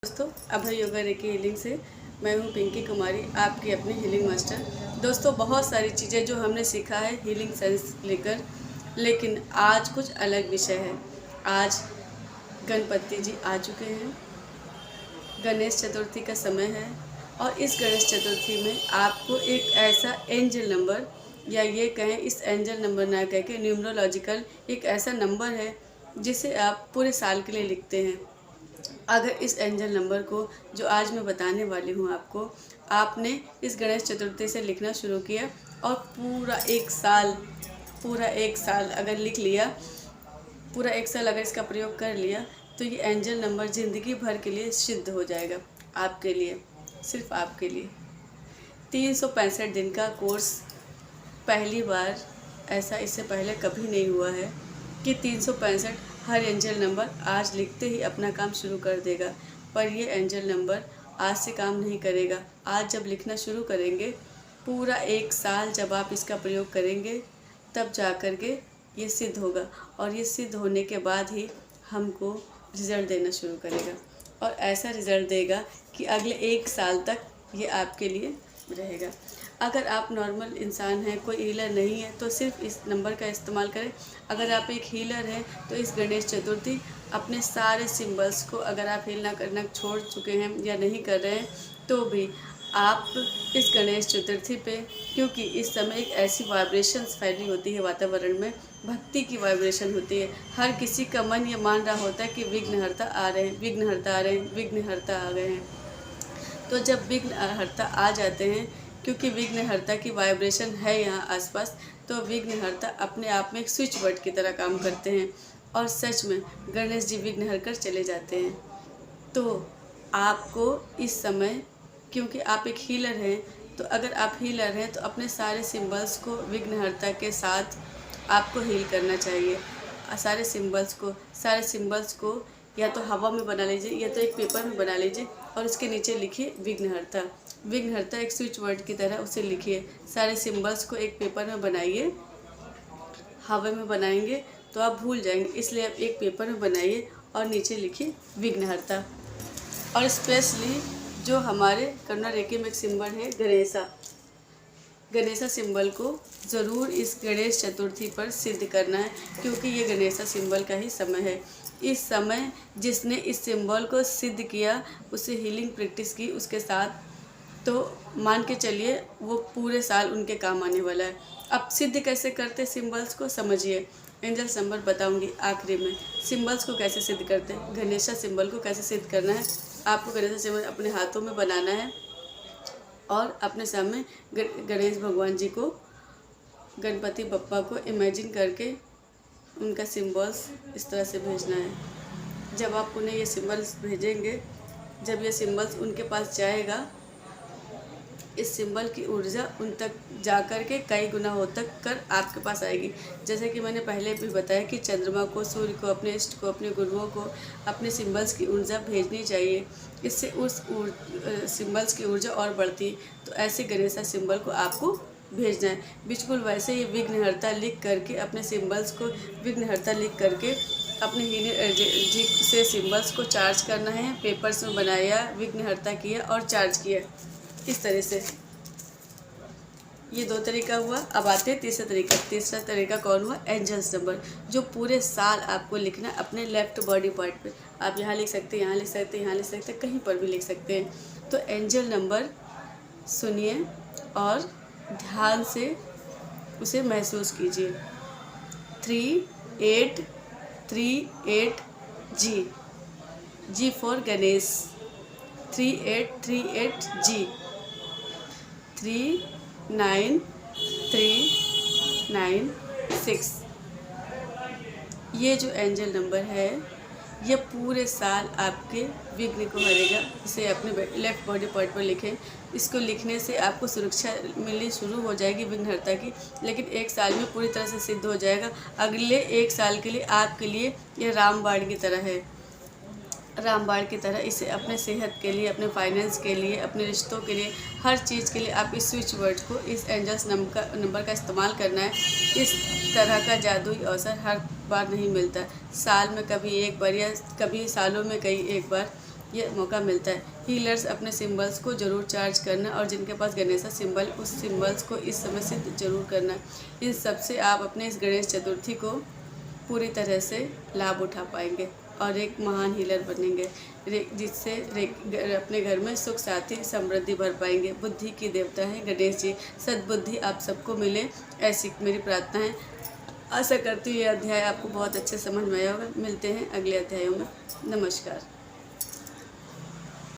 दोस्तों, अभय yoga recce healing से मैं हूं पिंकी कुमारी, आपकी अपनी हीलिंग मास्टर। दोस्तों, बहुत सारी चीज़ें जो हमने सीखा है हीलिंग साइंस लेकर, लेकिन आज कुछ अलग विषय है। आज गणपति जी आ चुके हैं, गणेश चतुर्थी का समय है और इस गणेश चतुर्थी में आपको एक ऐसा एंजल नंबर, या ये कहें इस एंजल नंबर ना कह के न्यूमरोलॉजिकल एक ऐसा नंबर है जिसे आप पूरे साल के लिए लिखते हैं। अगर इस एंजल नंबर को जो आज मैं बताने वाली हूँ आपको, आपने इस गणेश चतुर्थी से लिखना शुरू किया और पूरा एक साल अगर लिख लिया, पूरा एक साल अगर इसका प्रयोग कर लिया, तो ये एंजल नंबर ज़िंदगी भर के लिए सिद्ध हो जाएगा आपके लिए, सिर्फ आपके लिए। 365 दिन का कोर्स, पहली बार ऐसा इससे पहले कभी नहीं हुआ है कि 365 हर एंजल नंबर आज लिखते ही अपना काम शुरू कर देगा। पर ये एंजल नंबर आज से काम नहीं करेगा। आज जब लिखना शुरू करेंगे, पूरा एक साल जब आप इसका प्रयोग करेंगे, तब जा कर के ये सिद्ध होगा और ये सिद्ध होने के बाद ही हमको रिज़ल्ट देना शुरू करेगा और ऐसा रिज़ल्ट देगा कि अगले एक साल तक ये आपके लिए रहेगा। अगर आप नॉर्मल इंसान हैं, कोई हीलर नहीं है, तो सिर्फ इस नंबर का इस्तेमाल करें। अगर आप एक हीलर हैं तो इस गणेश चतुर्थी अपने सारे सिंबल्स को, अगर आप हील ना करना छोड़ चुके हैं या नहीं कर रहे हैं, तो भी आप इस गणेश चतुर्थी पे, क्योंकि इस समय एक ऐसी वाइब्रेशंस फैली होती है वातावरण में, भक्ति की वाइब्रेशन होती है। हर किसी का मन ये मान रहा होता है कि विघ्नहर्ता आ रहे हैं, विघ्नहर्ता आ रहे हैं, विघ्नहर्ता आ गए हैं। तो जब विघ्नहर्ता आ जाते हैं, क्योंकि विघ्नहर्ता की वाइब्रेशन है यहाँ आसपास, तो विघ्नहर्ता अपने आप में एक स्विच वर्ड की तरह काम करते हैं और सच में गणेश जी विघ्न हर कर चले जाते हैं। तो आपको इस समय, क्योंकि आप एक हीलर हैं, तो अगर आप हीलर हैं तो अपने सारे सिंबल्स को विघ्नहर्ता के साथ आपको हील करना चाहिए। सारे सिंबल्स को या तो हवा में बना लीजिए या तो एक पेपर में बना लीजिए और उसके नीचे लिखिए विघ्नहर्ता। विघ्नहर्ता एक स्विच वर्ड की तरह उसे लिखिए। सारे सिंबल्स को एक पेपर में बनाइए। हवा में बनाएंगे तो आप भूल जाएंगे, इसलिए आप एक पेपर में बनाइए और नीचे लिखिए विघ्नहर्ता। और स्पेशली जो हमारे करुणा रेकी में एक सिंबल है गणेशा सिंबल को ज़रूर इस गणेश चतुर्थी पर सिद्ध करना है, क्योंकि ये गणेशा सिंबल का ही समय है। इस समय जिसने इस सिंबल को सिद्ध किया, उसे हीलिंग प्रैक्टिस की उसके साथ, तो मान के चलिए वो पूरे साल उनके काम आने वाला है। अब सिद्ध कैसे करते सिंबल्स को समझिए। एंजल नंबर बताऊंगी आखिरी में। सिंबल्स को कैसे सिद्ध करते हैं, गणेशा सिंबल को कैसे सिद्ध करना है। आपको गणेशा सिंबल अपने हाथों में बनाना है और अपने सामने गणेश भगवान जी को, गणपति बप्पा को इमेजिन करके उनका सिंबल्स इस तरह से भेजना है। जब आप उन्हें ये सिंबल्स भेजेंगे, जब ये सिंबल्स उनके पास जाएगा, इस सिंबल की ऊर्जा उन तक जा कर के कई गुना हो तक कर आपके पास आएगी। जैसे कि मैंने पहले भी बताया कि चंद्रमा को, सूर्य को, अपने इष्ट को, अपने गुरुओं को अपने सिंबल्स की ऊर्जा भेजनी चाहिए। इससे उस सिंबल्स की ऊर्जा और बढ़ती। तो ऐसे गणेशा सिंबल को आपको भेजना है। बिल्कुल वैसे ही विघ्नहर्ता लिख करके, अपने सिंबल्स को विघ्नहर्ता लिख करके अपने हीलिंग जी से सिंबल्स को चार्ज करना है। पेपर्स में बनाया, विघ्नहर्ता किया और चार्ज किया। इस तरह से ये दो तरीका हुआ। अब आते हैं तीसरा तरीका कौन हुआ, एंजल्स नंबर, जो पूरे साल आपको लिखना है अपने लेफ्ट बॉडी पार्ट पे। आप यहाँ लिख सकते हैं, यहाँ लिख सकते हैं, यहाँ लिख सकते हैं, कहीं पर भी लिख सकते हैं। तो एंजल नंबर सुनिए और ध्यान से उसे महसूस कीजिए। 3838 जी फॉर गणेश। 3838 जी। 39396। ये जो एंजल नंबर है, ये पूरे साल आपके विघ्न को हरेगा। इसे अपने लेफ्ट बॉडी पार्ट पर लिखें। इसको लिखने से आपको सुरक्षा मिलनी शुरू हो जाएगी विघ्नहर्ता की, लेकिन एक साल में पूरी तरह से सिद्ध हो जाएगा। अगले एक साल के लिए आपके लिए यह रामबाण की तरह है, रामबाण की तरह। इसे अपने सेहत के लिए, अपने फाइनेंस के लिए, अपने रिश्तों के लिए, हर चीज़ के लिए आप इस स्विच वर्ड को, इस एंजल्स नंबर का इस्तेमाल करना है। इस तरह का जादुई अवसर हर बार नहीं मिलता, साल में कभी एक बार या कभी सालों में कई एक बार। ये मौका मिलता है। हीलर्स अपने सिंबल्स को ज़रूर चार्ज करना और जिनके पास गणेशा सिंबल उस सिंबल्स को इस समय सिद्ध जरूर करना। इन सब से आप अपने इस गणेश चतुर्थी को पूरी तरह से लाभ उठा पाएंगे और एक महान हीलर बनेंगे, जिससे अपने घर में सुख शांति समृद्धि भर पाएंगे। बुद्धि की देवता है गणेश जी, सद्बुद्धि आप सबको मिले, ऐसी मेरी प्रार्थना है। आशा करती हूँ ये अध्याय आपको बहुत अच्छे समझ में आया होगा। मिलते हैं अगले अध्यायों में। नमस्कार।